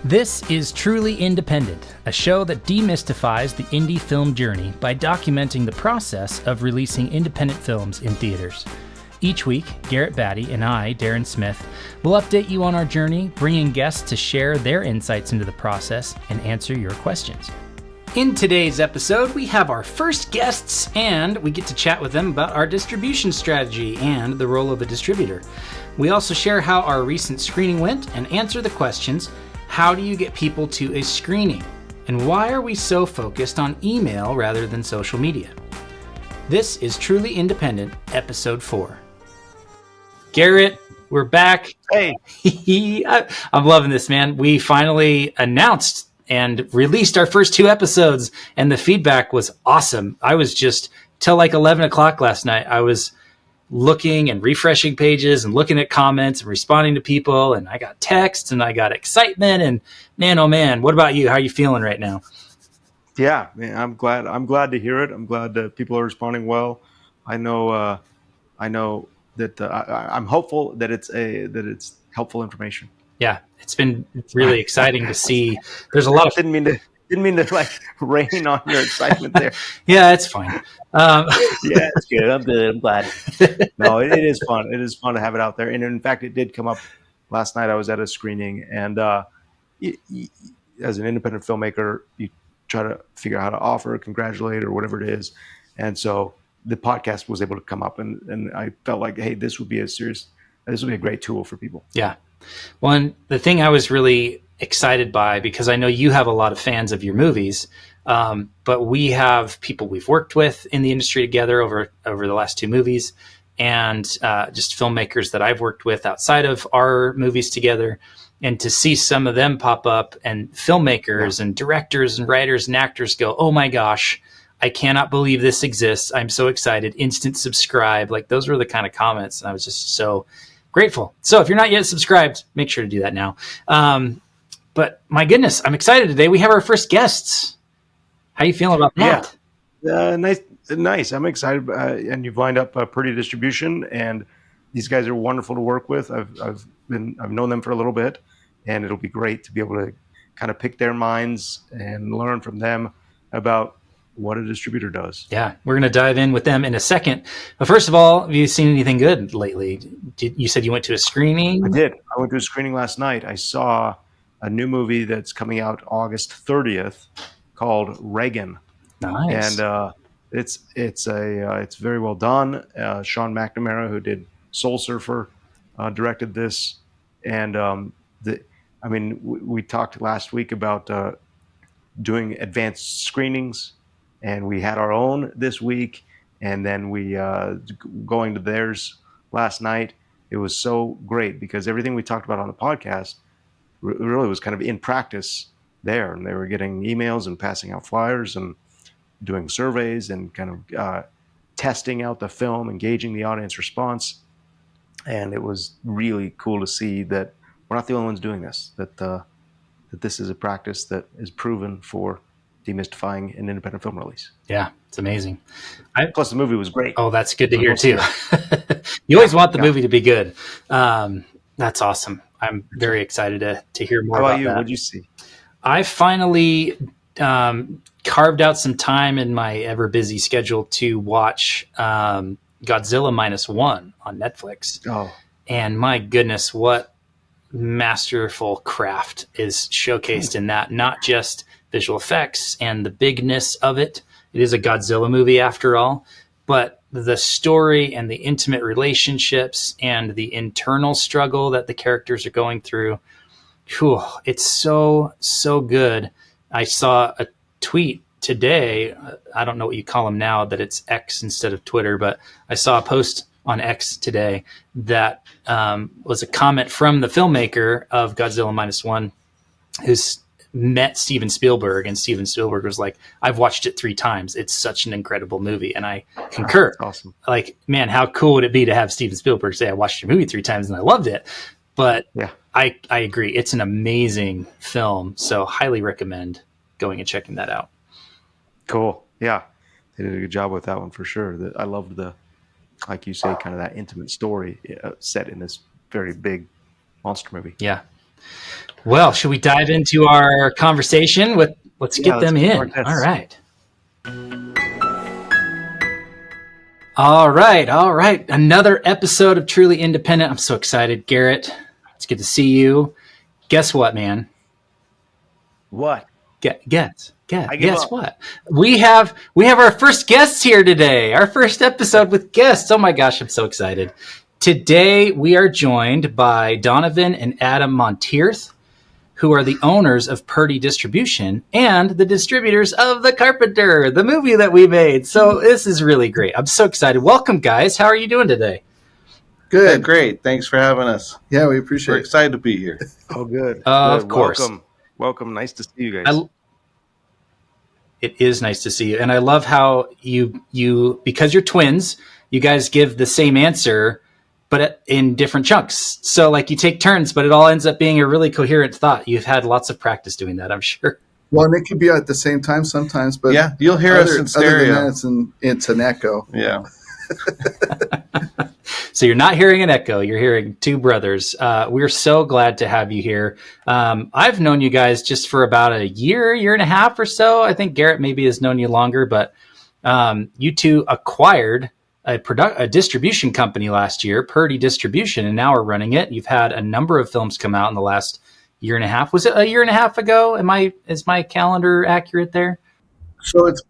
This is Truly Independent, a show that demystifies the indie film journey by documenting the process of releasing independent films in theaters. Each week, Garrett Batty and I, Daren Smith, will update you on our journey, bringing guests to share their insights into the process and answer your questions. In today's episode, we have our first guests, and we get to chat with them about our distribution strategy and the role of a distributor. We also share how our recent screening went and answer the questions: how do you get people to a screening? And why are we so focused on email rather than social media? This is Truly Independent, Episode 4. Garrett, we're back. Hey. I'm loving this, man. We finally announced and released our first 2 episodes, and the feedback was awesome. I was just, till like 11 o'clock last night, I was looking and refreshing pages and looking at comments and responding to people, and I got texts and I got excitement, and man, oh man, what about you? How are you feeling right now? Yeah, man, I'm glad to hear it. I'm glad that people are responding well. I know that I'm hopeful that it's helpful information. Yeah, it's been really exciting to see. There's a lot of didn't mean to like rain on your excitement there. Yeah, it's fine. Yeah, it's good. I'm good. I'm glad. No, it is fun. It is fun to have it out there. And in fact, it did come up last night. I was at a screening, and as an independent filmmaker, you try to figure out how to offer, congratulate, or whatever it is. And so the podcast was able to come up, and I felt like, hey, this would be a great tool for people. Yeah. Well, and the thing I was really excited by, because I know you have a lot of fans of your movies, but we have people we've worked with in the industry together over the last 2 movies, and just filmmakers that I've worked with outside of our movies together. And to see some of them pop up, and filmmakers and directors and writers and actors go, oh my gosh, I cannot believe this exists. I'm so excited. Instant subscribe. Like, those were the kind of comments. And I was just so grateful. So if you're not yet subscribed, make sure to do that now. But my goodness, I'm excited today. We have our first guests. How are you feeling about that? Yeah, nice. I'm excited. And you've lined up Purdie Distribution, and these guys are wonderful to work with. I've known them for a little bit, and it'll be great to be able to kind of pick their minds and learn from them about what a distributor does. Yeah, we're going to dive in with them in a second. But first of all, have you seen anything good lately? You said you went to a screening? I did. I went to a screening last night. I saw a new movie that's coming out August 30th called Reagan. Nice. And it's very well done. Sean McNamara, who did Soul Surfer, directed this. And we talked last week about doing advanced screenings, and we had our own this week, and then we going to theirs last night. It was so great because everything we talked about on the podcast really was kind of in practice there, and they were getting emails and passing out flyers and doing surveys and kind of testing out the film, engaging the audience response. And it was really cool to see that we're not the only ones doing this, that this is a practice that is proven for demystifying an independent film release. Yeah, it's amazing. Plus, the movie was great. Oh, that's good to hear, too. You always want the movie to be good. That's awesome. I'm very excited to hear more about you? that. What did you see? I finally carved out some time in my ever-busy schedule to watch Godzilla -1 on Netflix. Oh. And my goodness, what masterful craft is showcased in that. Not just visual effects and the bigness of it. It is a Godzilla movie after all, but the story and the intimate relationships and the internal struggle that the characters are going through. Whew, it's so, so good. I saw a tweet today. I don't know what you call them now that it's X instead of Twitter, but I saw a post on X today that was a comment from the filmmaker of Godzilla -1, who's met Steven Spielberg, and Steven Spielberg was like, I've watched it 3 times. It's such an incredible movie. And I concur. Awesome. Like, man, how cool would it be to have Steven Spielberg say, I watched your movie 3 times and I loved it. But yeah, I agree. It's an amazing film. So highly recommend going and checking that out. Cool. Yeah. They did a good job with that one for sure. I loved like you say, kind of that intimate story set in this very big monster movie. Yeah. Well, should we dive into our conversation with? Let's get them in. All right. All right. Another episode of Truly Independent. I'm so excited, Garrett. It's good to see you. Guess what, man? What? Guess what? We have our first guests here today. Our first episode with guests. Oh my gosh, I'm so excited. Today we are joined by Donovan and Adam Monteith, who are the owners of Purdie Distribution and the distributors of The Carpenter, the movie that we made. So this is really great. I'm so excited. Welcome, guys. How are you doing today? Good. Great. Thanks for having us. Yeah, we appreciate it. We're excited to be here. Oh, good. Of course. Welcome. Nice to see you guys. It is nice to see you. And I love how you because you're twins, you guys give the same answer, but in different chunks. So like you take turns, but it all ends up being a really coherent thought. You've had lots of practice doing that, I'm sure. Well, and it could be at the same time sometimes, but yeah, you'll hear us in stereo. Other than that, it's an echo. Yeah. So you're not hearing an echo. You're hearing two brothers. We're so glad to have you here. I've known you guys just for about a year and a half or so. I think Garrett maybe has known you longer, but you two acquired a distribution company last year, Purdie Distribution, and now we're running it. You've had a number of films come out in the last year and a half. Was it a year and a half ago? Is my calendar accurate there? So it's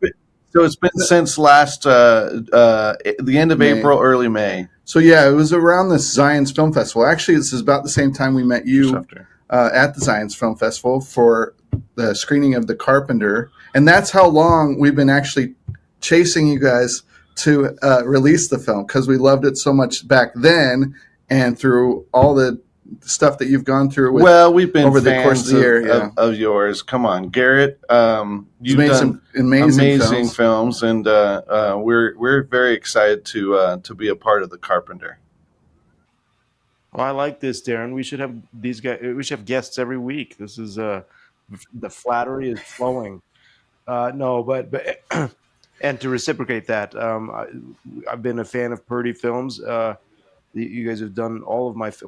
been since last the end of May. April, early May. So yeah, it was around the Zions Film Festival. Actually, this is about the same time we met you at the Zions Film Festival for the screening of The Carpenter, and that's how long we've been actually chasing you guys to release the film, because we loved it so much back then, and through all the stuff that you've gone through. We've been over the course of the year of yours. Come on, Garrett. You've made some amazing films, and we're very excited to be a part of The Carpenter. Well, I like this, Daren. We should have these guys. We should have guests every week. This is the flattery is flowing. No, but and to reciprocate that, I've been a fan of Purdie films. You guys have done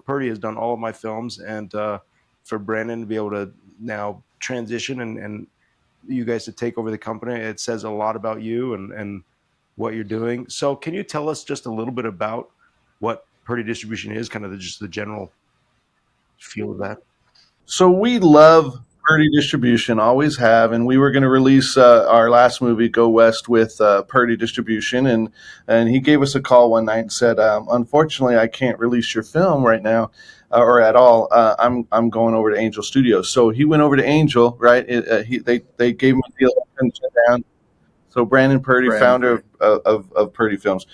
Purdie has done all of my films, and for Brandon to be able to now transition and you guys to take over the company, it says a lot about you and what you're doing. So can you tell us just a little bit about what Purdie Distribution is, kind of just the general feel of that? So we love Purdie Distribution, always have, and we were going to release our last movie, Go West, with Purdie Distribution, and he gave us a call one night and said, unfortunately, I can't release your film right now, or at all. I'm going over to Angel Studios. So he went over to Angel, right? They gave him a deal and shut down. So Brandon Purdie, founder of Purdie Films,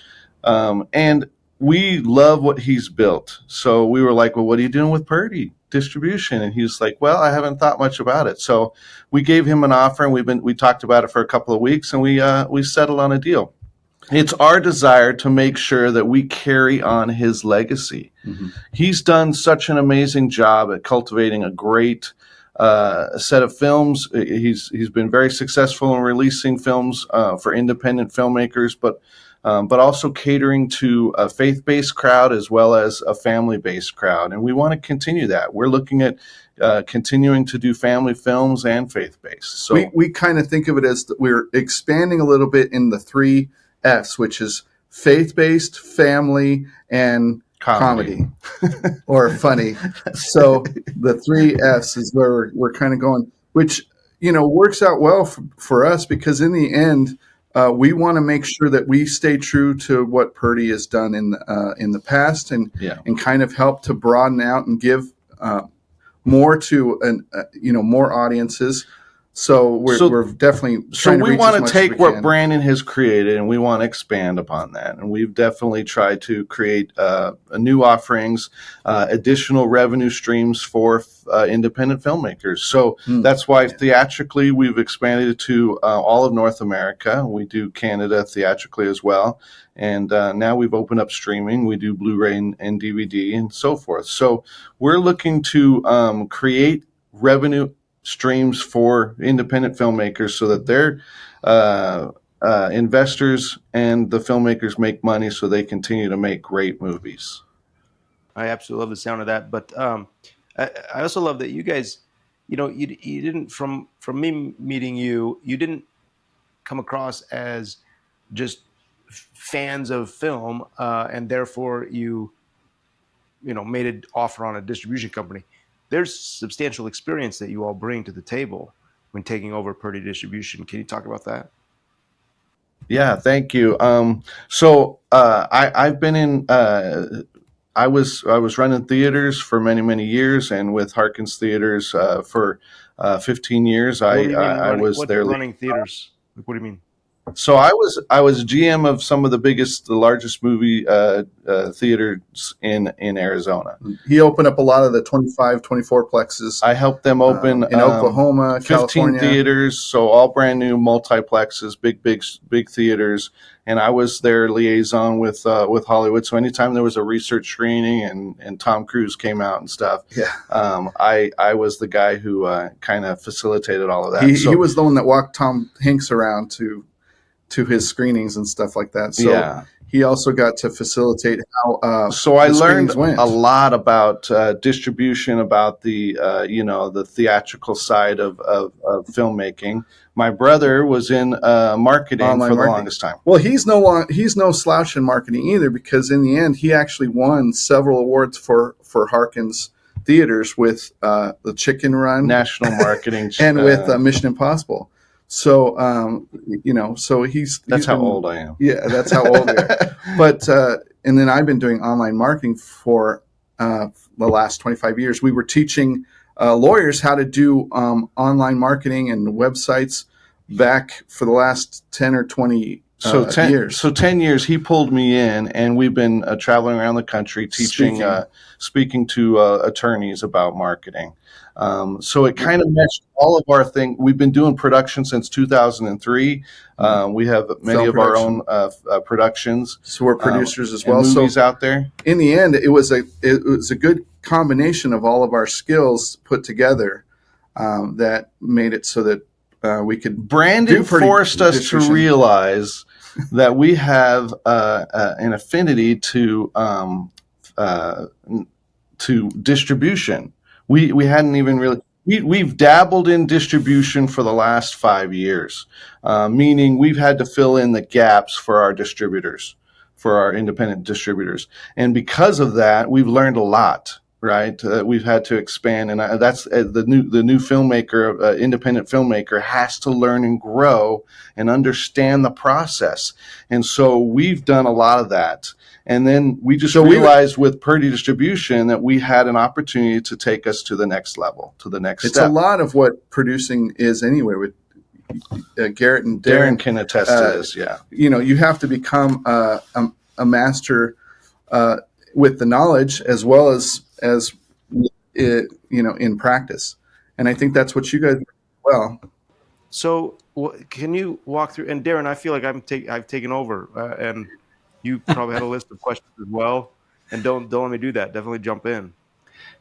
and we love what he's built. So we were like, well, what are you doing with Purdie Distribution? And he's like, well, I haven't thought much about it. So we gave him an offer, and we talked about it for a couple of weeks, and we settled on a deal. It's our desire to make sure that we carry on his legacy. Mm-hmm. He's done such an amazing job at cultivating a great set of films. He's been very successful in releasing films for independent filmmakers, but also catering to a faith-based crowd as well as a family-based crowd. And we want to continue that. We're looking at continuing to do family films and faith-based. So we kind of think of it as we're expanding a little bit in the 3 F's, which is faith-based, family, and comedy or funny. So the 3 F's is where we're kind of going, which, works out well for us, because in the end, we want to make sure that we stay true to what Purdie has done in the past, and kind of help to broaden out and give more to more audiences. So we're definitely trying to reach as much as we can. So we want to take what Brandon has created, and we want to expand upon that. And we've definitely tried to create new offerings, additional revenue streams for independent filmmakers. So that's why theatrically we've expanded it to all of North America. We do Canada theatrically as well. And now we've opened up streaming. We do Blu-ray and DVD and so forth. So we're looking to create revenue streams for independent filmmakers so that their investors and the filmmakers make money so they continue to make great movies. I absolutely love the sound of that. But I also love that you guys, you didn't, from me meeting you, you didn't come across as just fans of film, and therefore you made an offer on a distribution company. There's substantial experience that you all bring to the table when taking over Purdie Distribution. Can you talk about that? Yeah, thank you. I've been in. I was running theaters for many years, and with Harkins Theaters for 15 years. What do you mean I was there. running theaters? What do you mean? So I was GM of some of the largest movie theaters in Arizona. He opened up a lot of the 25, 24 plexes. I helped them open in Oklahoma, 15 California. theaters, so all brand new multiplexes, big theaters. And I was their liaison with Hollywood. So anytime there was a research screening and Tom Cruise came out and stuff, I was the guy who kind of facilitated all of that. He was the one that walked Tom Hanks around to his screenings and stuff like that. So he also got to facilitate how. So I learned a lot about distribution, about the theatrical side of filmmaking. My brother was in marketing for the longest time. Well, he's no slouch in marketing either, because in the end he actually won several awards for Harkins Theaters with the Chicken Run, national marketing, and with Mission Impossible. So, that's how old I am. Yeah, that's how old I am. But, and then I've been doing online marketing for the last 25 years. We were teaching lawyers how to do online marketing and websites back for the last 10 or 20 years. So 10 years, he pulled me in, and we've been traveling around the country teaching, speaking to attorneys about marketing. So it kind of meshed all of our thing. We've been doing production since 2003. We have many of our own productions. So we're producers as well. Movies out there. In the end, it was a good combination of all of our skills put together that made it so that we could. Brandon forced us to realize that we have an affinity to distribution. We hadn't even really. We've dabbled in distribution for the last 5 years, meaning we've had to fill in the gaps for our distributors, for our independent distributors, and because of that, we've learned a lot. Right, we've had to expand, and that's the new filmmaker, independent filmmaker, has to learn and grow and understand the process. And so we've done a lot of that. And then we just realized with Purdie Distribution that we had an opportunity to take us to the next level, to the next step. It's a lot of what producing is anyway. With Garrett and Daren can attest to this. Yeah, you have to become a master with the knowledge as well as in practice, and I think that's what you guys do well. So can you walk through? And Daren, I feel like I've taken over, and you probably had a list of questions as well. And don't let me do that. Definitely jump in.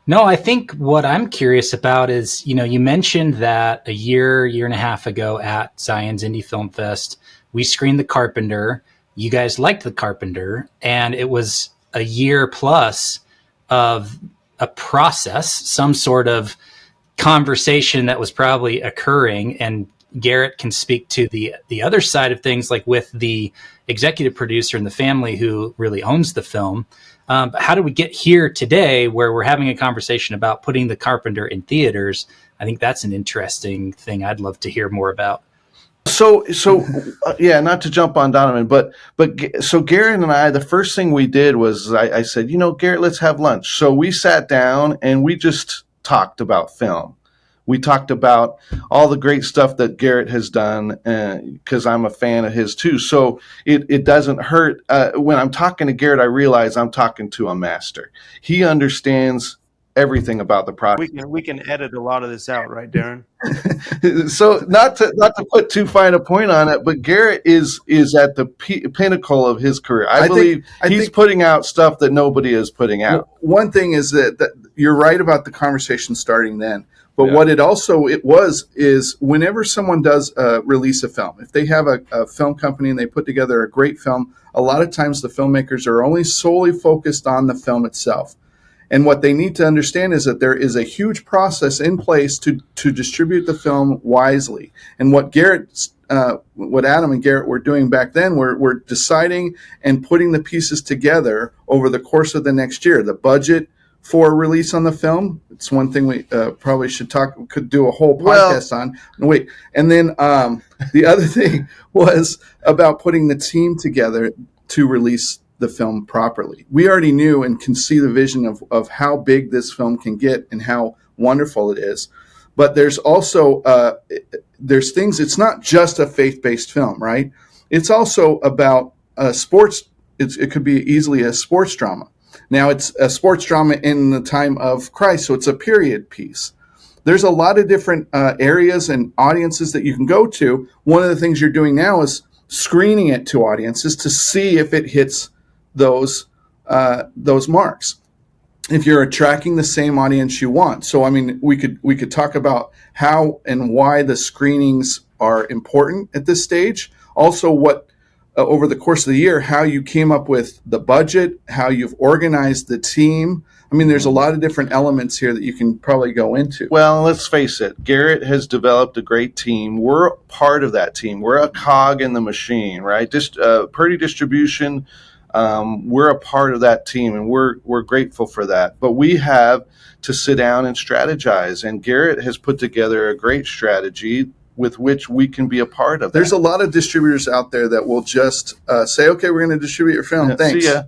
No, I think what I'm curious about is, you mentioned that a year and a half ago at Zion's Indie Film Fest, we screened The Carpenter. You guys liked The Carpenter, and it was a year plus of a process, some sort of conversation that was probably occurring. And Garrett can speak to the other side of things, like with the executive producer and the family who really owns the film. But how do we get here today where we're having a conversation about putting The Carpenter in theaters? I think that's an interesting thing I'd love to hear more about. So not to jump on Donovan, but so Garrett and I, the first thing we did was I said, Garrett, let's have lunch. So we sat down and we just talked about film. We talked about all the great stuff that Garrett has done, because I'm a fan of his too. So it doesn't hurt. When I'm talking to Garrett, I realize I'm talking to a master. He understands everything about the product. We can edit a lot of this out, right, Daren? So not to put too fine a point on it, but Garrett is at the pinnacle of his career. I believe he's putting out stuff that nobody is putting out. One thing is that you're right about the conversation starting then. But what it was is whenever someone does release a film, if they have a film company and they put together a great film, a lot of times the filmmakers are only solely focused on the film itself. And what they need to understand is that there is a huge process in place to distribute the film wisely. And what Adam and Garrett were doing back then, were deciding and putting the pieces together over the course of the next year. The budget for release on the film. It's one thing we probably could do a whole podcast on. No, wait. And then the other thing was about putting the team together to release the film properly. We already knew and can see the vision of how big this film can get and how wonderful it is. But there's also, there's things, it's not just a faith-based film, right? It's also about sports. It could be easily a sports drama. Now, it's a sports drama in the time of Christ, so it's a period piece. There's a lot of different areas and audiences that you can go to. One of the things you're doing now is screening it to audiences to see if it hits those marks, if you're attracting the same audience you want. So, I mean, we could talk about how and why the screenings are important at this stage. Also, what over the course of the year, how you came up with the budget, how you've organized the team. I mean, there's a lot of different elements here that you can probably go into. Well, let's face it. Garrett has developed a great team. We're part of that team. We're a cog in the machine, right? Purdie Distribution, we're a part of that team, and we're grateful for that. But we have to sit down and strategize, and Garrett has put together a great strategy with which we can be a part of that. There's a lot of distributors out there that will just say, okay, we're going to distribute your film. Thanks. See ya.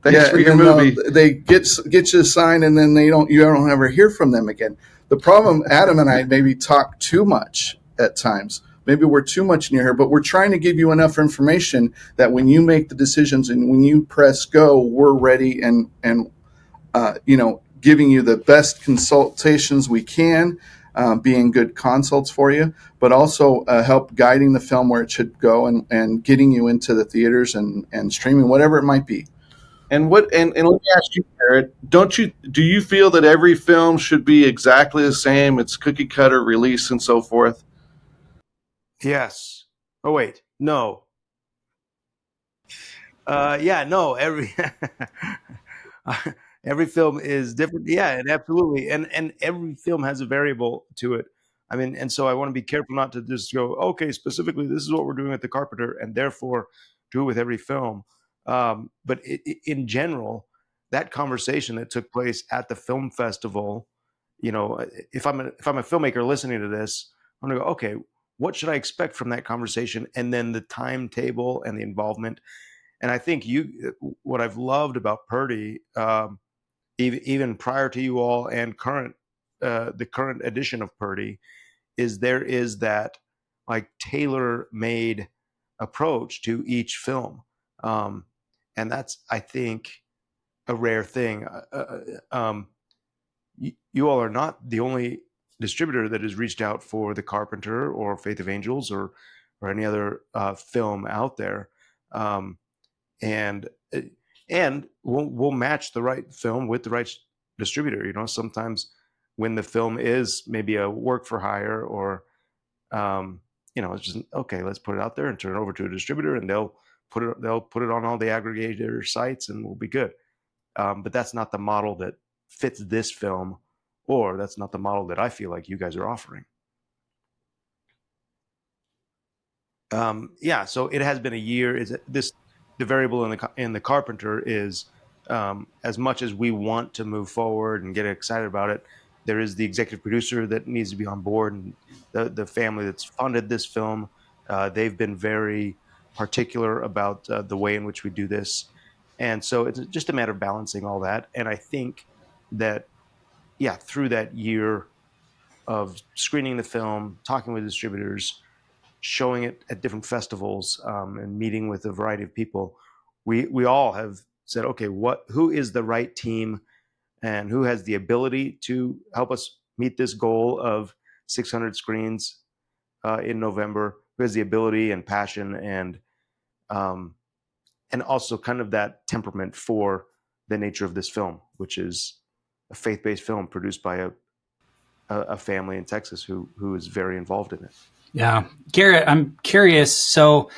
Thanks for your movie. They get you signed, and then you don't ever hear from them again. The problem, Adam and I maybe talk too much at times. Maybe we're too much near here, but we're trying to give you enough information that when you make the decisions and when you press go, we're ready and giving you the best consultations we can, being good consults for you, but also help guiding the film where it should go and getting you into the theaters and streaming, whatever it might be. And let me ask you, Garrett, do you feel that every film should be exactly the same? It's cookie cutter release and so forth? Yes. Oh, wait. No. No. Every film is different. Yeah, and absolutely. And every film has a variable to it. I mean, and so I want to be careful not to just go, okay, specifically, this is what we're doing with the Carpenter, and therefore do it with every film. But in general, that conversation that took place at the film festival, if I'm a filmmaker listening to this, I'm gonna go, okay, what should I expect from that conversation? And then the timetable and the involvement. And I think what I've loved about Purdie, even prior to you all and the current edition of Purdie, is there is that like tailor-made approach to each film. And that's, I think, a rare thing. You all are not the only distributor that has reached out for the Carpenter or Faith of Angels or any other film out there, and we'll match the right film with the right distributor. Sometimes when the film is maybe a work for hire or it's just okay, let's put it out there and turn it over to a distributor, and they'll put it on all the aggregator sites, and we'll be good. But that's not the model that fits this film, or that's not the model that I feel like you guys are offering. So it has been a year. The variable in the Carpenter is as much as we want to move forward and get excited about it, there is the executive producer that needs to be on board, and the family that's funded this film. They've been very particular about the way in which we do this. And so it's just a matter of balancing all that. And I think that, through that year of screening the film, talking with distributors, showing it at different festivals, and meeting with a variety of people, we all have said, okay, who is the right team and who has the ability to help us meet this goal of 600 screens in November, who has the ability and passion and also kind of that temperament for the nature of this film, which is a faith-based film produced by a family in Texas who is very involved in it. Yeah. Garrett, I'm curious. So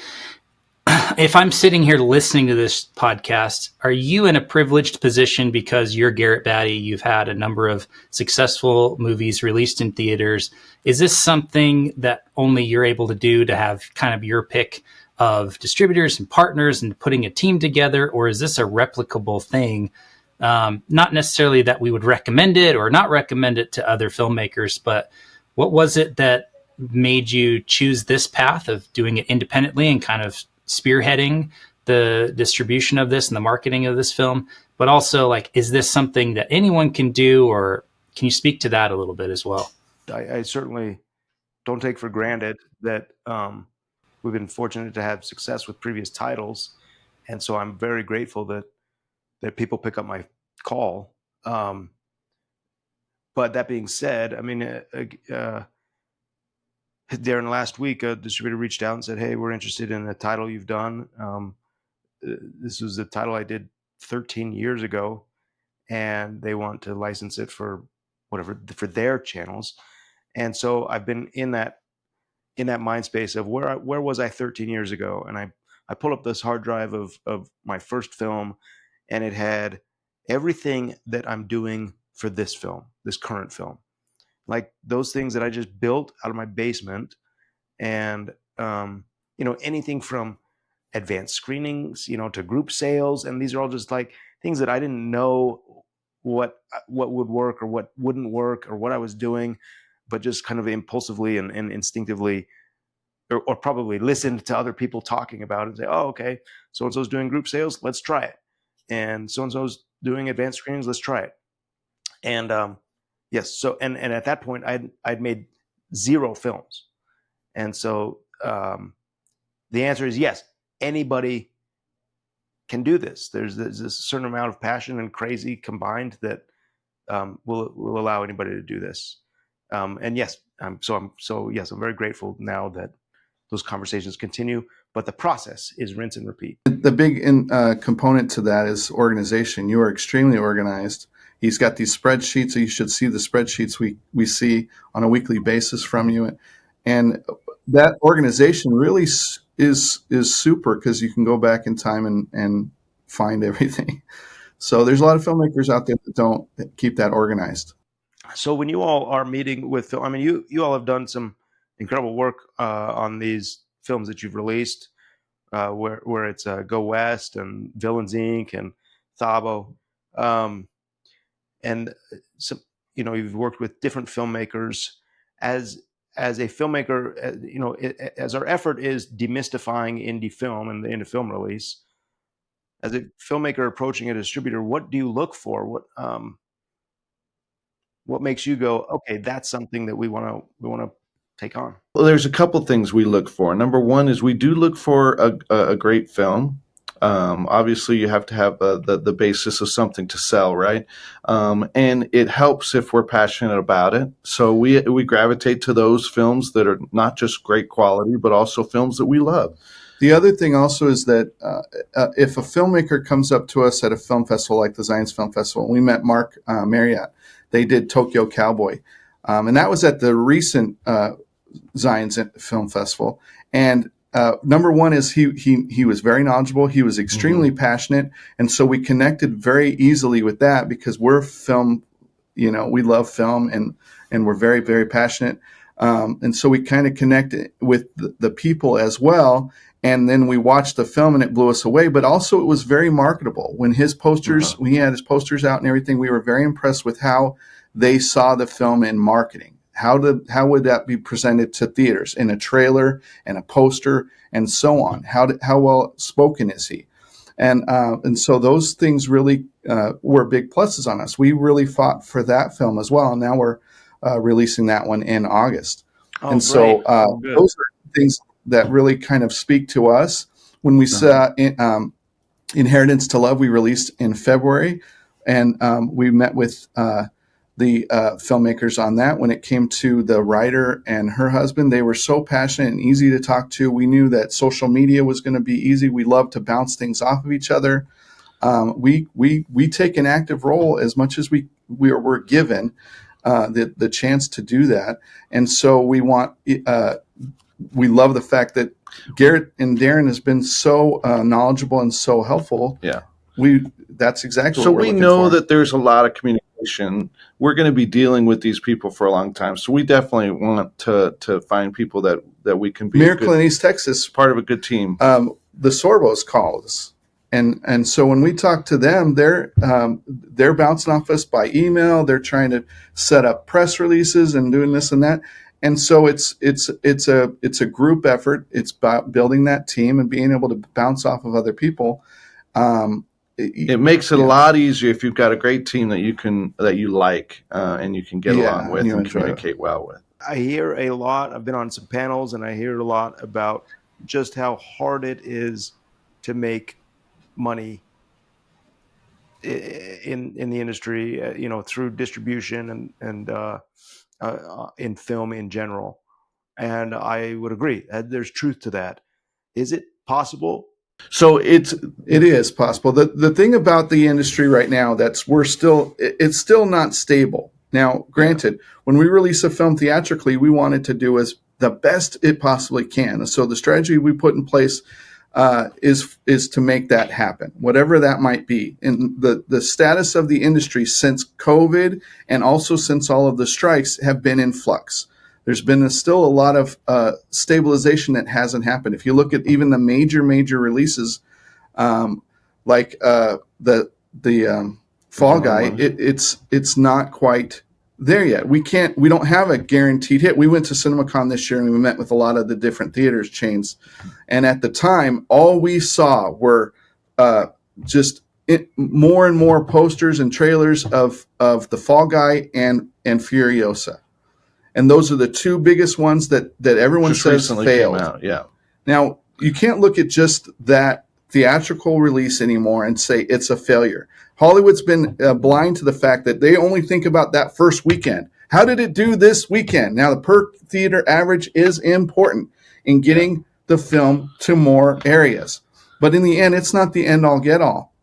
if I'm sitting here listening to this podcast, are you in a privileged position because you're Garrett Batty? You've had a number of successful movies released in theaters. Is this something that only you're able to do, to have kind of your pick of distributors and partners and putting a team together? Or is this a replicable thing? Not necessarily that we would recommend it or not recommend it to other filmmakers, but what was it that made you choose this path of doing it independently and kind of spearheading the distribution of this and the marketing of this film? But also, like, is this something that anyone can do, or can you speak to that a little bit as well? I certainly don't take for granted that we've been fortunate to have success with previous titles, and so I'm very grateful that people pick up my call. But that being said, I mean, Daren, last week, a distributor reached out and said, "Hey, we're interested in a title you've done. This was a title I did 13 years ago, and they want to license it for whatever, for their channels." And so I've been in that mind space of where was I 13 years ago, and I pull up this hard drive of my first film, and it had everything that I'm doing for this film, this current film, like those things that I just built out of my basement, and anything from advanced screenings, to group sales, and these are all just like things that I didn't know what would work or what wouldn't work or what I was doing, but just kind of impulsively and instinctively, or probably listened to other people talking about it and say, "Oh, okay, so and so's doing group sales, let's try it, and so's doing advanced screenings, let's try it." And yes, so and at that point, I'd made 0 films, and so the answer is yes. Anybody can do this. There's a certain amount of passion and crazy combined that will allow anybody to do this. And yes, I'm very grateful now that those conversations continue, but the process is rinse and repeat. The big component to that is organization. You are extremely organized. He's got these spreadsheets. You should see the spreadsheets we see on a weekly basis from you. And that organization really is super, because you can go back in time and find everything. So there's a lot of filmmakers out there that don't keep that organized. So when you all are meeting with, I mean, you all have done some incredible work on these films that you've released, where it's Go West and Villains Inc. and Thabo, and so you've worked with different filmmakers. As a filmmaker, as our effort is demystifying indie film and the indie film release, as a filmmaker approaching a distributor, what do you look for? What makes you go, okay, that's something that we want to take on? Well, there's a couple things we look for. Number one is we do look for a great film. Obviously, you have to have the basis of something to sell, right? And it helps if we're passionate about it. So we gravitate to those films that are not just great quality, but also films that we love. The other thing also is that if a filmmaker comes up to us at a film festival like the Zions Film Festival, we met Mark Marriott. They did Tokyo Cowboy, and that was at the recent Zions Film Festival. And number one is he was very knowledgeable. He was extremely passionate, and so we connected very easily with that, because we're film, we love film, and we're very, very passionate, and so we kind of connected with the people as well. And then we watched the film and it blew us away, but also it was very marketable. When his posters, when he had his posters out and everything, we were very impressed with how they saw the film in marketing. How would that be presented to theaters in a trailer and a poster and so on? How well spoken is he? And so those things really were big pluses on us. We really fought for that film as well. And now we're releasing that one in August. Oh, and so those are things that really kind of speak to us. When we saw Inheritance to Love, we released in February, and we met with the filmmakers on that. When it came to the writer and her husband, they were so passionate and easy to talk to. We knew that social media was going to be easy. We love to bounce things off of each other. We take an active role as much as we're given the chance to do that. And so we want we love the fact that Garrett and Daren has been so knowledgeable and so helpful. Yeah. That's exactly so what we're we looking know for. that there's a lot of communication. We're going to be dealing with these people for a long time, so we definitely want to find people that we can be Miracle in East Texas, part of a good team. the Sorbos called us, and so when we talk to them, they're bouncing off us by email. They're trying to set up press releases and doing this and that. And so it's a group effort. It's about building that team and being able to bounce off of other people. It makes it a lot easier if you've got a great team that you like and you can get along with and communicate well with. I hear a lot. I've been on some panels, and I hear a lot about just how hard it is to make money in the industry, through distribution and in film in general. And I would agree. There's truth to that. Is it possible? So it is possible. The thing about the industry right now it's still not stable. Now, granted, when we release a film theatrically, we want it to do as the best it possibly can. And so the strategy we put in place is to make that happen, whatever that might be. And the status of the industry since COVID and also since all of the strikes have been in flux. There's been still a lot of stabilization that hasn't happened. If you look at even the major releases, like the Fall Guy, it's not quite there yet. We don't have a guaranteed hit. We went to CinemaCon this year and we met with a lot of the different theaters chains, and at the time, all we saw were more and more posters and trailers of the Fall Guy and Furiosa. And those are the two biggest ones that everyone just says failed. Came out, yeah. Now, you can't look at just that theatrical release anymore and say it's a failure. Hollywood's been blind to the fact that they only think about that first weekend. How did it do this weekend? Now, the per theater average is important in getting the film to more areas. But in the end, it's not the end-all, get-all.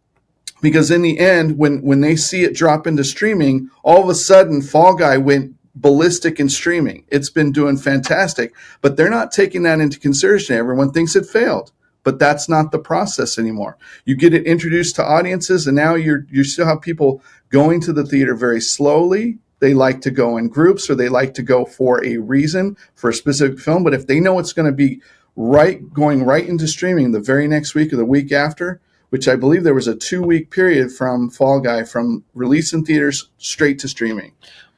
Because in the end, when they see it drop into streaming, all of a sudden, Fall Guy went ballistic in streaming. It's been doing fantastic, but they're not taking that into consideration. Everyone thinks it failed, but that's not the process anymore. You get it introduced to audiences, and now you still have people going to the theater very slowly. They like to go in groups, or they like to go for a reason, for a specific film. But if they know it's going to be going right into streaming the very next week or the week after, which I believe there was a 2-week period from Fall Guy, from release in theaters straight to streaming.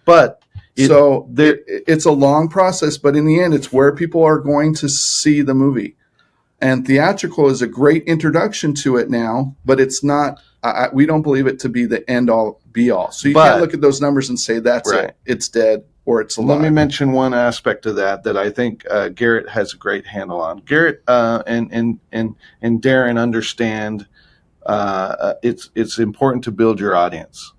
But it's a long process, but in the end, it's where people are going to see the movie. And theatrical is a great introduction to it now, but it's not. We don't believe it to be the end-all, be-all. So you can't look at those numbers and say that's it. It's dead or it's alive. Let me mention one aspect of that I think Garrett has a great handle on. Garrett and Daren understand it's important to build your audience.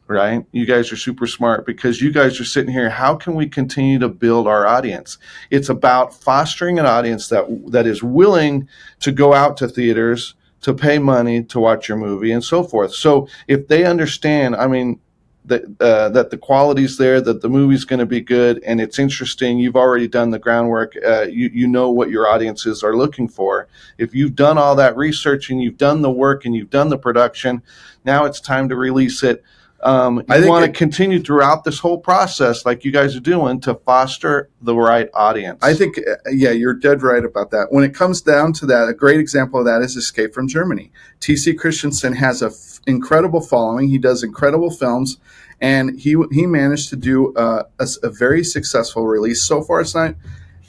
Right? You guys are super smart because you guys are sitting here. How can we continue to build our audience? It's about fostering an audience that is willing to go out to theaters, to pay money to watch your movie, and so forth. So if they understand, that the quality's there, that the movie's going to be good, and it's interesting, you've already done the groundwork, you know what your audiences are looking for. If you've done all that research and you've done the work and you've done the production, now it's time to release it. I want to continue throughout this whole process, like you guys are doing, to foster the right audience. I think, you're dead right about that. When it comes down to that, a great example of that is Escape from Germany. T.C. Christensen has an incredible following. He does incredible films, and he managed to do a very successful release. So far, it's not.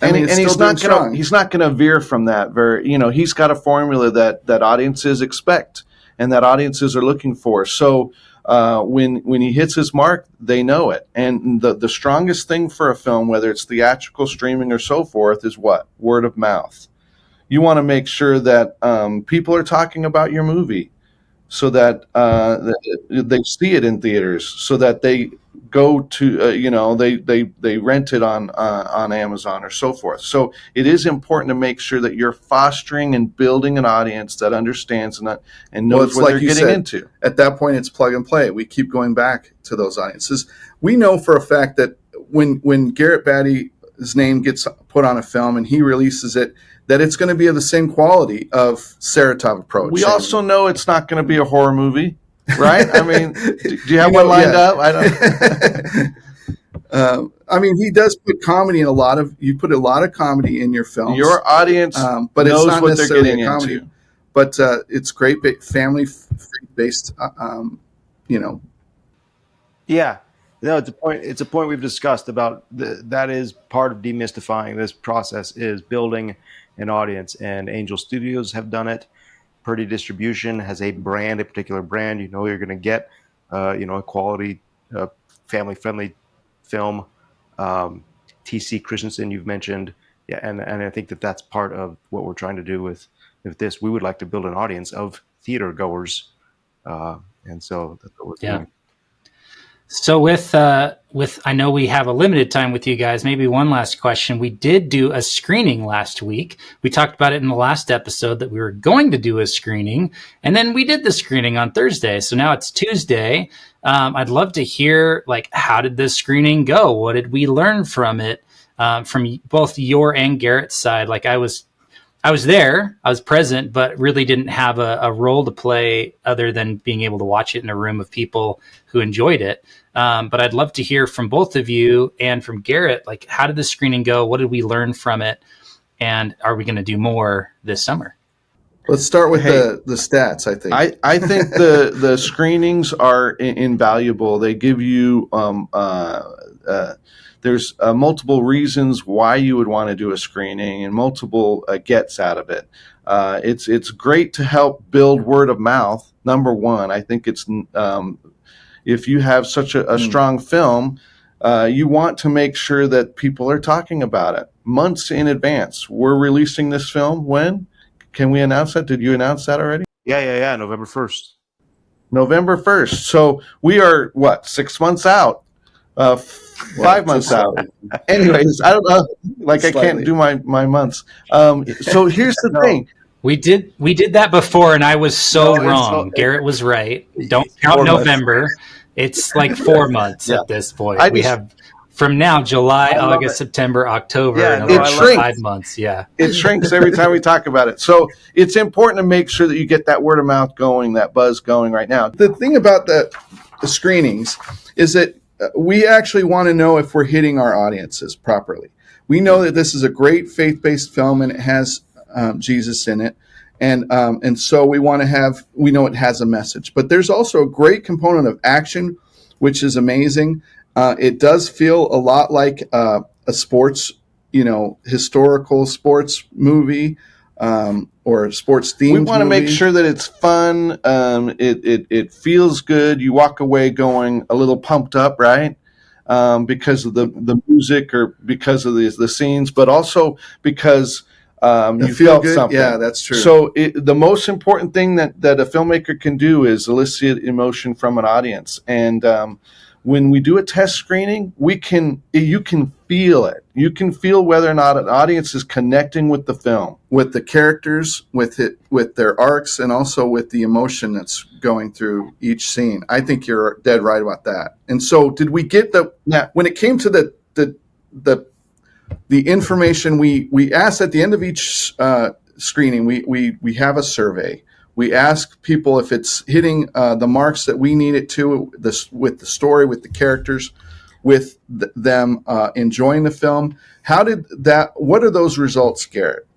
He's not going to veer from that. He's got a formula that audiences expect and that audiences are looking for. So when he hits his mark, they know it. And the strongest thing for a film, whether it's theatrical, streaming, or so forth, is what? Word of mouth. You want to make sure that people are talking about your movie, so that they see it in theaters, so that they go to they rent it on Amazon or so forth. So it is important to make sure that you're fostering and building an audience that understands and knows what they're getting into. At that point, it's plug and play. We keep going back to those audiences. We know for a fact that when Garrett Batty his name gets put on a film and he releases it, that it's going to be of the same quality of Saratov Approach. We also know it's not going to be a horror movie, right? I mean, do you have one lined up? I don't. I mean, he does put comedy in you put a lot of comedy in your films. Your audience but knows it's not what they're getting comedy, into. But it's great, family-based, Yeah, no, it's a point we've discussed about that is part of demystifying this process is building an audience, and Angel Studios have done it. Purdie Distribution has a particular brand. You know you're going to get, a quality, family-friendly film. T.C. Christensen, you've mentioned, yeah, and I think that's part of what we're trying to do with this. We would like to build an audience of theater goers, and so that's what we're doing. So with I know we have a limited time with you guys. Maybe one last question. We did do a screening last week. We talked about it in the last episode that we were going to do a screening, and then we did the screening on Thursday. So now it's Tuesday. I'd love to hear, like, how did this screening go? What did we learn from it, from both your and Garrett's side? Like, I was there, I was present, but really didn't have a role to play other than being able to watch it in a room of people who enjoyed it. But I'd love to hear from both of you and from Garrett, like, how did the screening go? What did we learn from it? And are we going to do more this summer? Let's start with the stats, I think. I think the screenings are invaluable. They give you there's multiple reasons why you would want to do a screening and multiple gets out of it. It's great to help build word of mouth. Number one, I think it's if you have such a strong film, you want to make sure that people are talking about it months in advance. We're releasing this film when? Can we announce that? Did you announce that already? Yeah. November 1st. November 1st. So we are, 6 months out? 5 months out. Anyways, I don't know. Like, slightly. I can't do my months. So here's the thing. We did that before, and I was wrong. Garrett was right. Don't count November. Months. It's like 4 months at this point. We have from now July, August, September, October, and it shrinks. 5 months. Yeah, it shrinks every time we talk about it. So it's important to make sure that you get that word of mouth going, that buzz going right now. The thing about the screenings is that we actually want to know if we're hitting our audiences properly. We know that this is a great faith-based film and it has Jesus in it. And so we know it has a message, but there's also a great component of action, which is amazing. It does feel a lot like a sports, historical sports movie, or a sports themed. We want to make sure that it's fun. It feels good. You walk away going a little pumped up, right? Because of the music or because of the scenes, but also because you felt good. Something. Yeah, that's true. So the most important thing that a filmmaker can do is elicit emotion from an audience. And when we do a test screening, you can feel it. You can feel whether or not an audience is connecting with the film, with the characters, with their arcs, and also with the emotion that's going through each scene. I think you're dead right about that. And so, did we get when it came to the information we asked at the end of each screening? We have a survey. We ask people if it's hitting the marks that we need it to, with the story, with the characters, with them enjoying the film. What are those results, Garrett?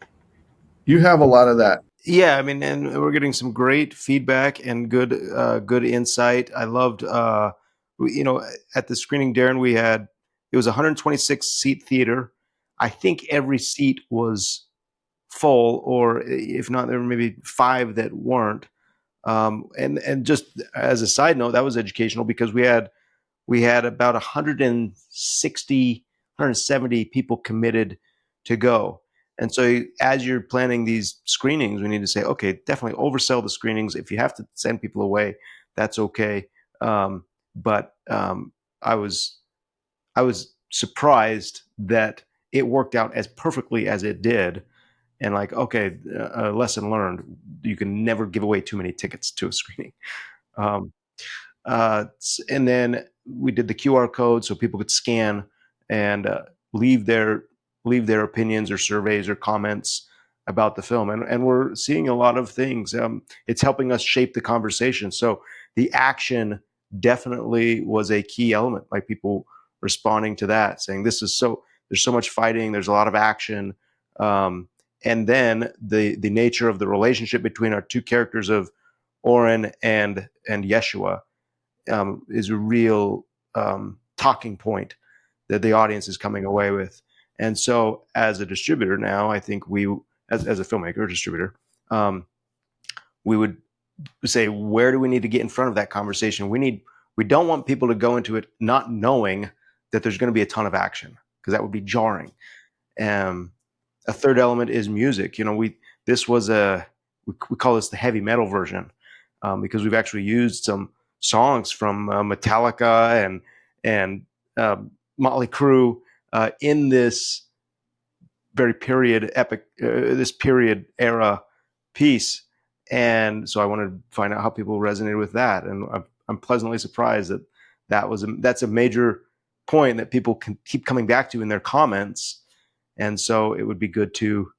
You have a lot of that. Yeah, I mean, and we're getting some great feedback and good insight. I loved, at the screening, Daren, it was a 126 seat theater. I think every seat was full, or if not, there were maybe 5 that weren't. And just as a side note, that was educational because we had about 170 people committed to go. And so as you're planning these screenings, we need to say, okay, definitely oversell the screenings. If you have to send people away, that's okay. But I was surprised that it worked out as perfectly as it did. And okay, lesson learned, you can never give away too many tickets to a screening. And then we did the QR code so people could scan and leave their leave their opinions or surveys or comments about the film. And we're seeing a lot of things. It's helping us shape the conversation. So the action definitely was a key element, like people responding to that, saying there's so much fighting, there's a lot of action. And then the nature of the relationship between our two characters of Oren and Yeshua is a real talking point that the audience is coming away with. And so as a distributor now, I think as a filmmaker, distributor, we would say, where do we need to get in front of that conversation? We don't want people to go into it not knowing that there's going to be a ton of action, because that would be jarring. A third element is music. We call this the heavy metal version, because we've actually used some songs from Metallica and Motley Crue in this very period era piece. And so I wanted to find out how people resonated with that. And I'm pleasantly surprised that's a major point that people can keep coming back to in their comments. And so it would be good to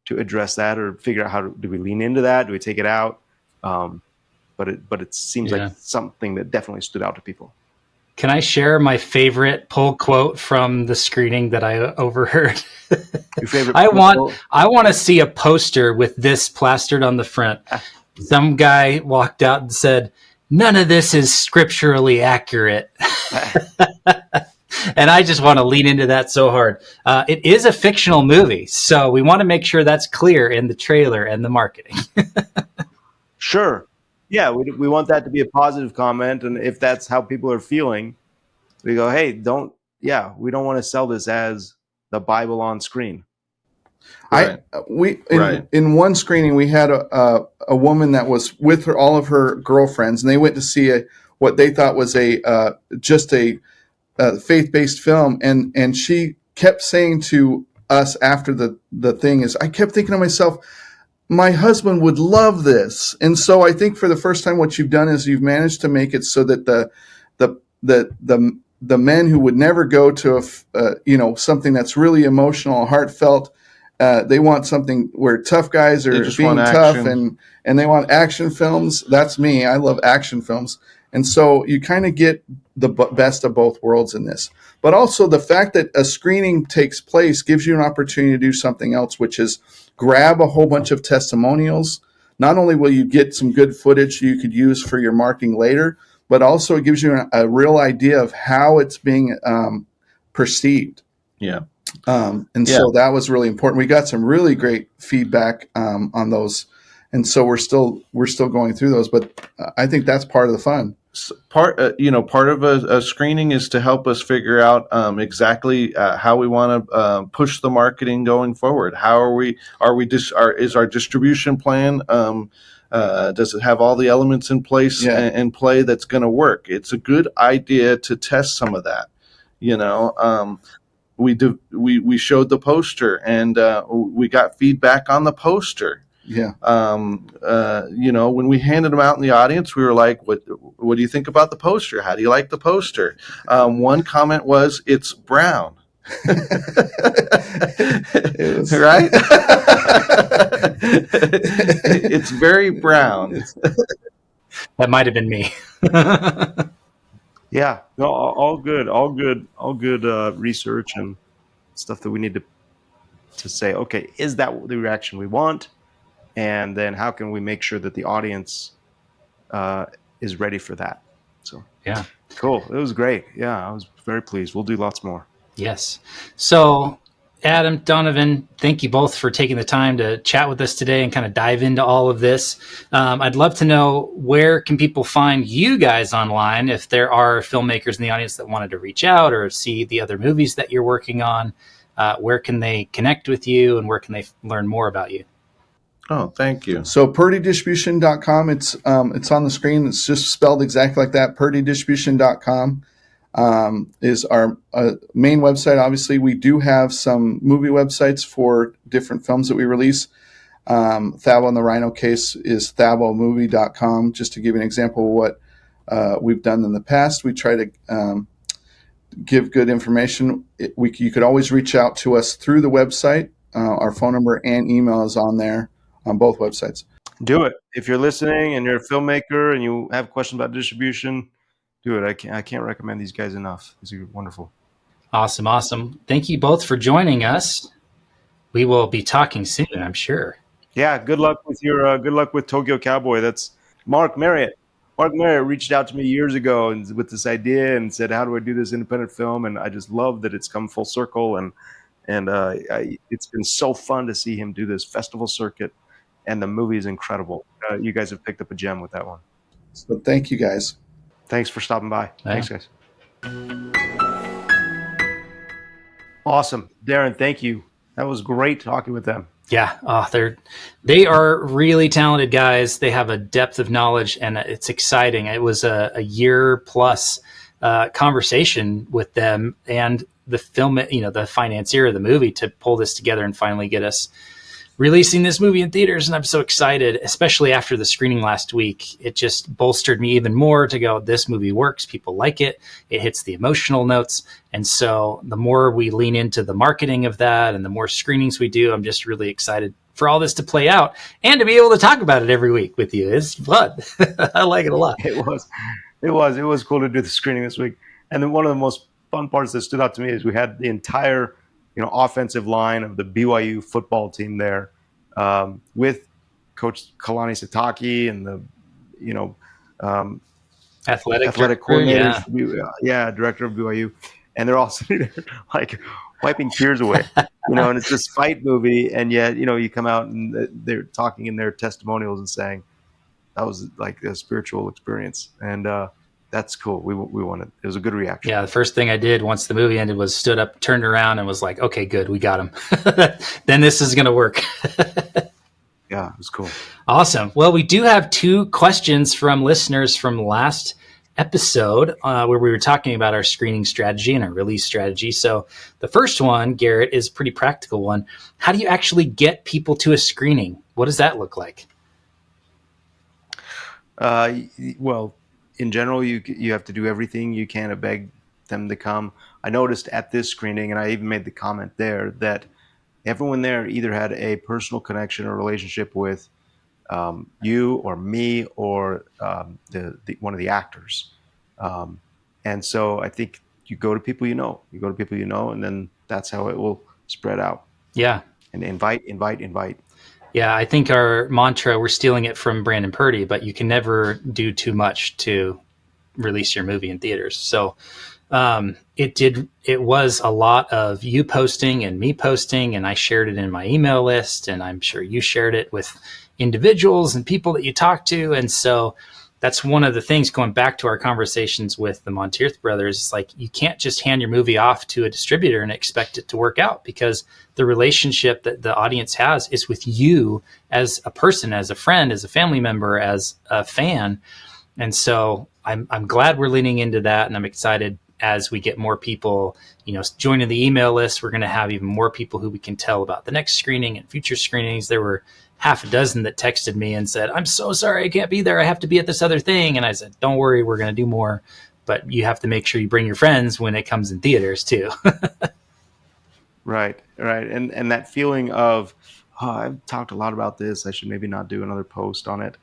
address that, or figure out do we lean into that? Do we take it out? But it seems like something that definitely stood out to people. Can I share my favorite pull quote from the screening that I overheard? Your favorite? I want to see a poster with this plastered on the front. Some guy walked out and said, "None of this is scripturally accurate." And I just want to lean into that so hard. It is a fictional movie, so we want to make sure that's clear in the trailer and the marketing. Sure. Yeah, we want that to be a positive comment, and if that's how people are feeling, we go, hey, we don't want to sell this as the Bible on screen. Right. In one screening, we had a woman that was with all of her girlfriends, and they went to see what they thought was just a faith-based film, and she kept saying to us after the thing is, I kept thinking to myself, my husband would love this. And so I think for the first time, what you've done is you've managed to make it so that the men who would never go to something that's really emotional, heartfelt, they want something where tough guys are being tough, and they want action films. That's me. I love action films. And so you kind of get the best of both worlds in this. But also the fact that a screening takes place gives you an opportunity to do something else, which is grab a whole bunch of testimonials. Not only will you get some good footage you could use for your marketing later, but also it gives you a real idea of how it's being perceived. Yeah. So that was really important. We got some really great feedback on those. And so we're still going through those, but I think that's part of the fun. Part of a screening is to help us figure out exactly how we want to push the marketing going forward. How is our distribution plan? Does it have all the elements in place and play that's going to work? It's a good idea to test some of that. We showed the poster, and we got feedback on the poster. Yeah. When we handed them out in the audience, we were like, what do you think about the poster? How do you like the poster? One comment was, it's brown. Right? It's very brown. That might have been me. Yeah, no, all good research and stuff that we need to say, okay, is that the reaction we want? And then how can we make sure that the audience is ready for that? So yeah, cool. It was great. Yeah, I was very pleased. We'll do lots more. Yes. So Adam, Donovan, thank you both for taking the time to chat with us today and kind of dive into all of this. I'd love to know, where can people find you guys online if there are filmmakers in the audience that wanted to reach out or see the other movies that you're working on? Where can they connect with you, and where can they learn more about you? Oh, thank you. So PurdieDistribution.com, it's on the screen. It's just spelled exactly like that. PurdieDistribution.com is our main website. Obviously, we do have some movie websites for different films that we release. Thabo and the Rhino Case is ThaboMovie.com, just to give you an example of what we've done in the past. We try to give good information, you could always reach out to us through the website. Our phone number and email is on there on both websites. Do it. If you're listening and you're a filmmaker and you have questions about distribution, do it. I can't recommend these guys enough. These are wonderful. Awesome. Thank you both for joining us. We will be talking soon, I'm sure. Yeah. Good luck with Tokyo Cowboy. That's Mark Marriott. Mark Marriott reached out to me years ago and with this idea and said, "How do I do this independent film?" And I just love that it's come full circle. And it's been so fun to see him do this festival circuit. And the movie is incredible. You guys have picked up a gem with that one. So thank you, guys. Thanks for stopping by. Yeah. Thanks, guys. Awesome. Daren, thank you. That was great talking with them. Yeah, they are really talented guys. They have a depth of knowledge, and it's exciting. It was a year plus conversation with them and the the financier of the movie to pull this together and finally get us releasing this movie in theaters. And I'm so excited, especially after the screening last week. It just bolstered me even more to go, this movie works. People like it. It hits the emotional notes. And so the more we lean into the marketing of that and the more screenings we do, I'm just really excited for all this to play out and to be able to talk about it every week with you. It's fun. I like it a lot. It was cool to do the screening this week. And then one of the most fun parts that stood out to me is we had the entire offensive line of the BYU football team there with Coach Kalani Sataki and the athletic coordinator, director of BYU, and they're all sitting there like wiping tears away, and it's this fight movie, and yet you come out and they're talking in their testimonials and saying that was like a spiritual experience, and that's cool. We wanted. It was a good reaction. Yeah, the first thing I did once the movie ended was stood up, turned around, and was like, "Okay, good, we got him. Then this is going to work." Yeah, it was cool. Awesome. Well, we do have 2 questions from listeners from last episode where we were talking about our screening strategy and our release strategy. So the first one, Garrett, is a pretty practical one. How do you actually get people to a screening? What does that look like? Well, in general, you have to do everything you can to beg them to come. I noticed at this screening, and I even made the comment there, that everyone there either had a personal connection or relationship with you or me or one of the actors. And so I think you go to people you know, and then that's how it will spread out. Yeah. And invite. Yeah, I think our mantra, we're stealing it from Brandon Purdie, but you can never do too much to release your movie in theaters. So it was a lot of you posting and me posting, and I shared it in my email list, and I'm sure you shared it with individuals and people that you talk to. And so that's one of the things, going back to our conversations with the Monteith brothers, it's like, you can't just hand your movie off to a distributor and expect it to work out, because the relationship that the audience has is with you as a person, as a friend, as a family member, as a fan. And so I'm glad we're leaning into that. And I'm excited as we get more people, joining the email list. We're going to have even more people who we can tell about the next screening and future screenings. There were half a dozen that texted me and said, "I'm so sorry I can't be there. I have to be at this other thing." And I said, "Don't worry, we're going to do more, but you have to make sure you bring your friends when it comes in theaters too." Right. And that feeling of, I've talked a lot about this, I should maybe not do another post on it.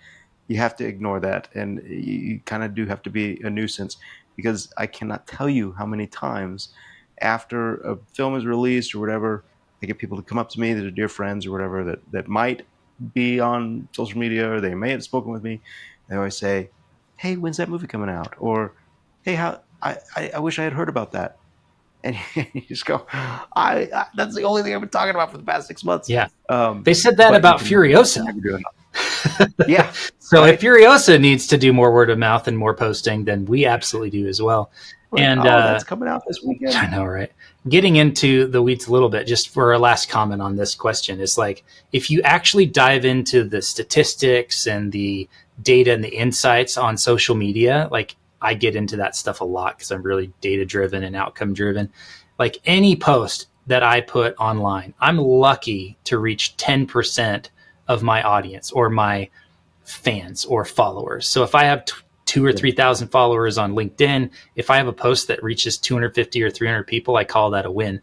You have to ignore that. And you kind of do have to be a nuisance, because I cannot tell you how many times after a film is released or whatever, I get people to come up to me that are dear friends or whatever that might be on social media, or they may have spoken with me. They always say, "Hey, when's that movie coming out?" Or, "Hey, I wish I had heard about that." And you just go, that's the only thing I've been talking about for the past 6 months. Yeah. They said that about Furiosa. Yeah. So if Furiosa needs to do more word of mouth and more posting, then we absolutely do as well. And that's coming out this weekend. I know, right? Getting into the weeds a little bit, just for our last comment on this question, is like, if you actually dive into the statistics and the data and the insights on social media, like, I get into that stuff a lot because I'm really data driven and outcome driven. Like, any post that I put online, I'm lucky to reach 10% of my audience or my fans or followers. So if I have 2,000 or 3,000 followers on LinkedIn. If I have a post that reaches 250 or 300 people, I call that a win.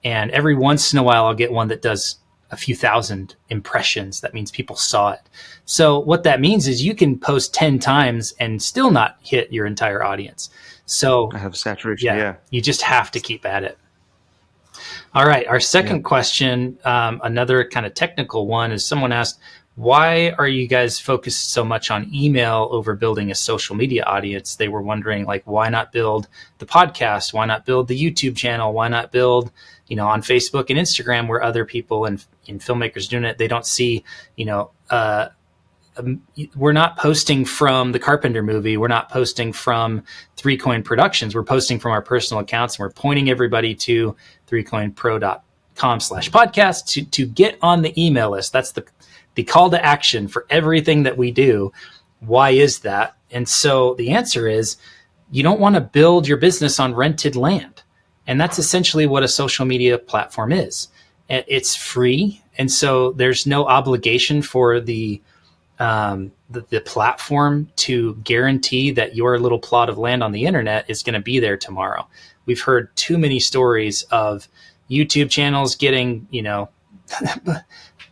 And every once in a while, I'll get one that does a few thousand impressions. That means people saw it. So what that means is you can post 10 times and still not hit your entire audience. So I have saturation. Yeah. You just have to keep at it. All right. Our second question, another kind of technical one, is someone asked, why are you guys focused so much on email over building a social media audience? They were wondering, like, why not build the podcast? Why not build the YouTube channel? Why not build, on Facebook and Instagram, where other people and filmmakers doing it? They don't see, we're not posting from the Carpenter movie. We're not posting from 3Coin Productions. We're posting from our personal accounts, and we're pointing everybody to 3coinpro.com/podcast to get on the email list. That's the call to action for everything that we do. Why is that? And so the answer is, you don't want to build your business on rented land. And that's essentially what a social media platform is. It's free. And so there's no obligation for the platform to guarantee that your little plot of land on the internet is going to be there tomorrow. We've heard too many stories of YouTube channels getting,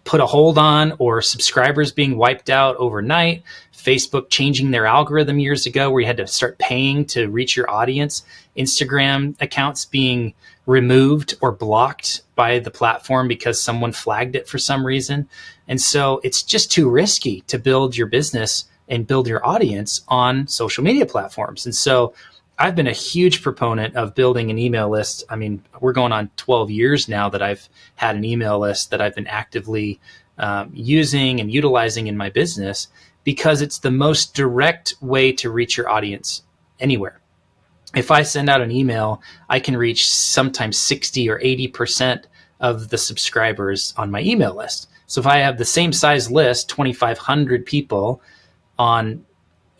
put a hold on, or subscribers being wiped out overnight. Facebook changing their algorithm years ago, where you had to start paying to reach your audience. Instagram accounts being removed or blocked by the platform because someone flagged it for some reason. And so it's just too risky to build your business and build your audience on social media platforms. And so I've been a huge proponent of building an email list. I mean, we're going on 12 years now that I've had an email list that I've been actively using and utilizing in my business, because it's the most direct way to reach your audience anywhere. If I send out an email, I can reach sometimes 60 or 80% of the subscribers on my email list. So if I have the same size list, 2,500 people on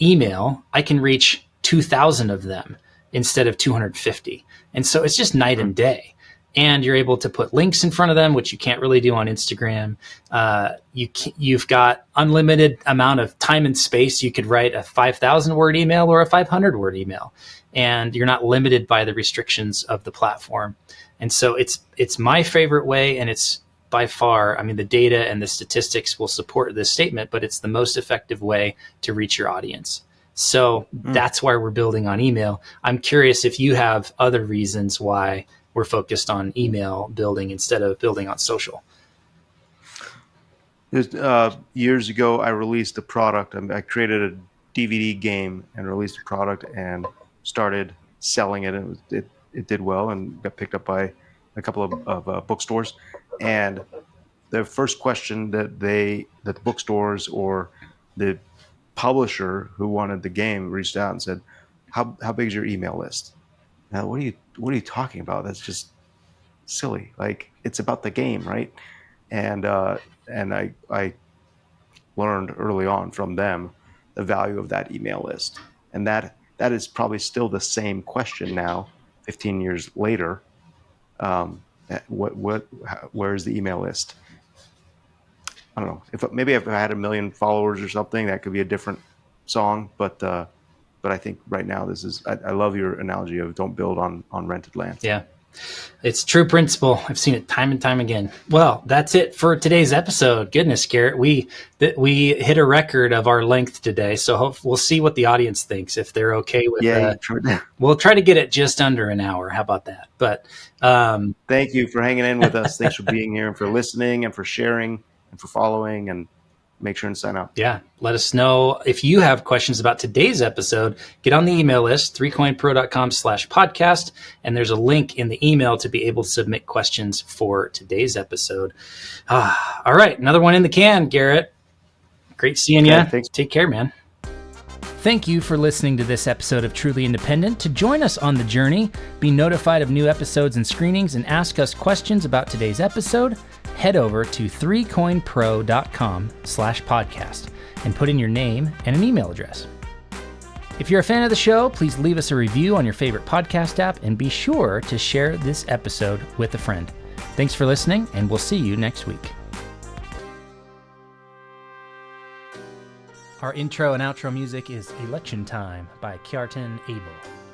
email, I can reach 2,000 of them instead of 250. And so it's just night and day. And you're able to put links in front of them, which you can't really do on Instagram. You've got unlimited amount of time and space. You could write a 5,000 word email or a 500 word email, and you're not limited by the restrictions of the platform. And so it's my favorite way, and it's by far, I mean, the data and the statistics will support this statement, but it's the most effective way to reach your audience. So that's why we're building on email. I'm curious if you have other reasons why we're focused on email building instead of building on social. Years ago, I released a product. I created a DVD game and released a product and started selling it. It did well and got picked up by a couple of bookstores. And the first question that the bookstores or the publisher who wanted the game reached out and said, how big is your email list? Now, what are you talking about? That's just silly. Like, it's about the game, right? And I learned early on from them the value of that email list. And that is probably still the same question now, 15 years later. Where is the email list? I don't know. If I had 1 million followers or something, that could be a different song. But I think right now I love your analogy of don't build on rented land. Yeah, it's true principle. I've seen it time and time again. Well, that's it for today's episode. Goodness, Garrett, we hit a record of our length today. So we'll see what the audience thinks, if they're okay with that. We'll try to get it just under an hour. How about that? But thank you for hanging in with us. Thanks for being here and for listening and for sharing and for following, and make sure and sign up. Yeah. Let us know if you have questions about today's episode. Get on the email list, 3coinpro.com/podcast. And there's a link in the email to be able to submit questions for today's episode. All right. Another one in the can, Garrett. Great seeing you. Thanks. Take care, man. Thank you for listening to this episode of Truly Independent. To join us on the journey, be notified of new episodes and screenings, and ask us questions about today's episode, head over to 3coinpro.com/podcast and put in your name and an email address. If you're a fan of the show, please leave us a review on your favorite podcast app, and be sure to share this episode with a friend. Thanks for listening, and we'll see you next week. Our intro and outro music is Election Time by Kjartan Abel.